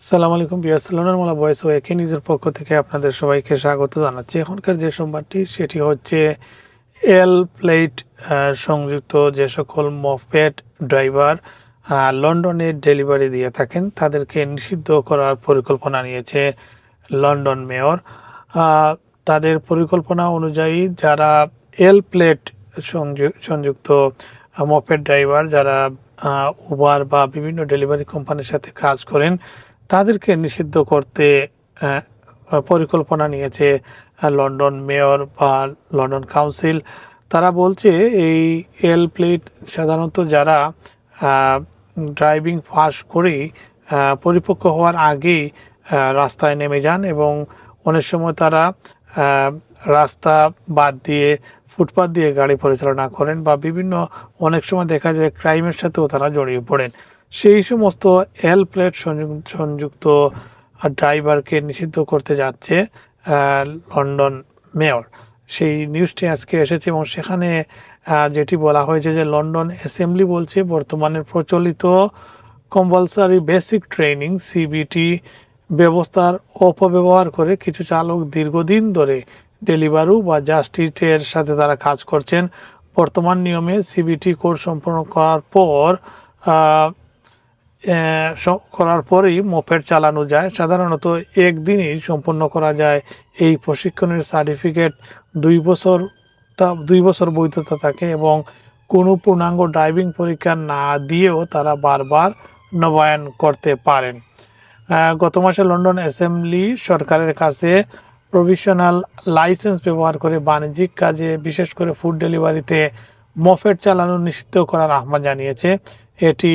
আসসালামু আলাইকুম viewers, London মোলা voice ওয়েকে নিজের পক্ষ থেকে আপনাদের সবাইকে স্বাগত জানাচ্ছি। এখনকার যে সংবাদটি সেটি হচ্ছে এল প্লেট সংযুক্ত যে সকল মপেড ড্রাইভার লন্ডনে ডেলিভারি দিয়ে থাকেন তাদেরকে নিষিদ্ধ করার পরিকল্পনা নিয়েছে লন্ডন মেয়র। তাদের পরিকল্পনা অনুযায়ী যারা এল প্লেট সংযুক্ত মপেড ড্রাইভার যারা উবার বা বিভিন্ন ডেলিভারি কোম্পানির সাথে কাজ করেন তাদেরকে নিষিদ্ধ করতে পরিকল্পনা নিয়েছে লন্ডন মেয়র বা লন্ডন কাউন্সিল। তারা বলছে এই এল প্লেট সাধারণত যারা ড্রাইভিং পাস করেই পরিপক্ক হওয়ার আগেই রাস্তায় নেমে যান এবং অনেক সময় তারা রাস্তা বাদ দিয়ে ফুটপাথ দিয়ে গাড়ি পরিচালনা করেন বা বিভিন্ন অনেক সময় দেখা যায় ক্রাইমের সাথেও তারা জড়িয়ে পড়েন। সেই সমস্ত এল প্লেট সংযুক্ত ড্রাইভারকে নিষিদ্ধ করতে যাচ্ছে লন্ডন মেয়র। সেই নিউজটি আজকে এসেছে এবং সেখানে যেটি বলা হয়েছে যে লন্ডন অ্যাসেম্বলি বলছে বর্তমানে প্রচলিত কম্পালসারি বেসিক ট্রেনিং সিবিটি ব্যবস্থার অপব্যবহার করে কিছু চালক দীর্ঘদিন ধরে ডেলিভারু বা জাস্টিসের সাথে তারা কাজ করছেন। বর্তমান নিয়মে সিবিটি কোর্স সম্পন্ন করার পরেই মোপেড চালানো যায়। সাধারণত একদিনই সম্পন্ন করা যায়। এই প্রশিক্ষণের সার্টিফিকেট 2 বছর বৈধতা থাকে এবং কোনো পূর্ণাঙ্গ ড্রাইভিং পরীক্ষা না দিয়েও তারা বারবার নবায়ন করতে পারেন। গত মাসে লন্ডন অ্যাসেম্বলি সরকারের কাছে প্রভিশনাল লাইসেন্স ব্যবহার করে বাণিজ্যিক কাজে বিশেষ করে ফুড ডেলিভারিতে মপেড চালানো নিষিদ্ধ করার আহ্বান জানিয়েছে। এটি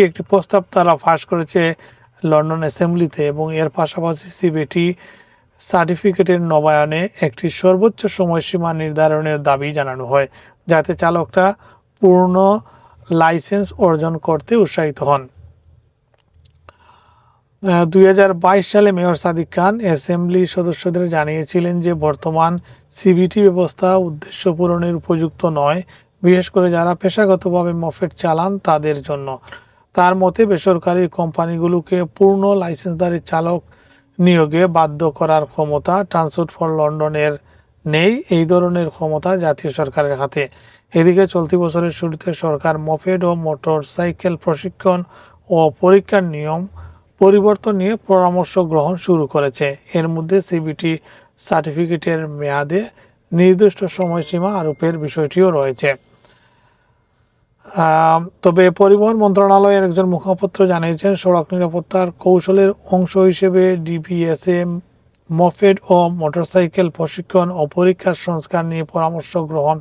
একটি প্রস্তাব তারা পাশ করেছে লন্ডন অ্যাসেম্বলিতে এবং এর পাশাপাশি সিবিটি সার্টিফিকেটের নবায়নে একটি সর্বোচ্চ সময়সীমা নির্ধারণের দাবি জানানো হয় যাতে চালকরা পূর্ণ লাইসেন্স অর্জন করতে উৎসাহিত হন। 2022 সালে মেয়র সাদিক খান অ্যাসেম্বলি সদস্যদের জানিয়েছিলেন যে বর্তমান সিবিটি ব্যবস্থা উদ্দেশ্য পূরণের উপযুক্ত নয়, বিশেষ করে যারা পেশাগতভাবে মপেড চালান তাদের জন্য। তার মতে বেসরকারি কোম্পানিগুলোকে পূর্ণ লাইসেন্সধারী চালক নিয়োগে বাধ্য করার ক্ষমতা ট্রান্সপোর্ট ফর লন্ডনের নেই। এই ধরনের ক্ষমতা জাতীয় সরকারের হাতে। এদিকে চলতি বছরের শুরুতে সরকার মপেড ও মোটর সাইকেল প্রশিক্ষণ ও পরীক্ষার নিয়ম পরিবর্তন নিয়ে পরামর্শ গ্রহণ শুরু করেছে। এর মধ্যে সিবিটি সার্টিফিকেটের মেয়াদে নির্দিষ্ট সময়সীমা আরোপের বিষয়টিও রয়েছে। তবে পরিবহন মন্ত্রণালয়ের একজন মুখপাত্র জানিয়েছেন সড়ক নিরাপত্তার কৌশলের অংশ হিসেবে ডিপিএসএ মপেড ও মোটরসাইকেল প্রশিক্ষণ ও পরীক্ষার সংস্কার নিয়ে পরামর্শ গ্রহণ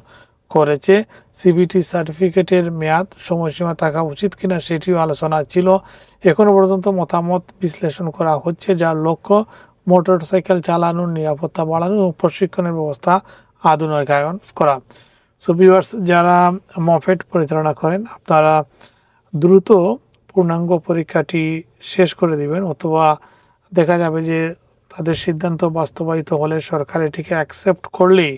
করেছে। সিবিটি সার্টিফিকেটের মেয়াদ সময়সীমা থাকা উচিত কিনা সেটিও আলোচনা ছিল। এখনো পর্যন্ত মতামত বিশ্লেষণ করা হচ্ছে, যার লক্ষ্য মোটরসাইকেল চালানোর নিরাপত্তা বাড়ানো ও প্রশিক্ষণের ব্যবস্থা আধুনিকায়ন করা। সো ভিউয়ার্স, যারা মপেড পরিচালনা করেন আপনারা দ্রুত পূর্ণাঙ্গ পরীক্ষাটি শেষ করে দিবেন, অথবা দেখা যাবে যে তাদের সিদ্ধান্ত বাস্তবায়িত হলে সরকার এটিকে অ্যাকসেপ্ট করলেই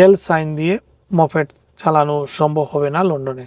এল সাইন দিয়ে মপেড চালানো সম্ভব হবে না লন্ডনে।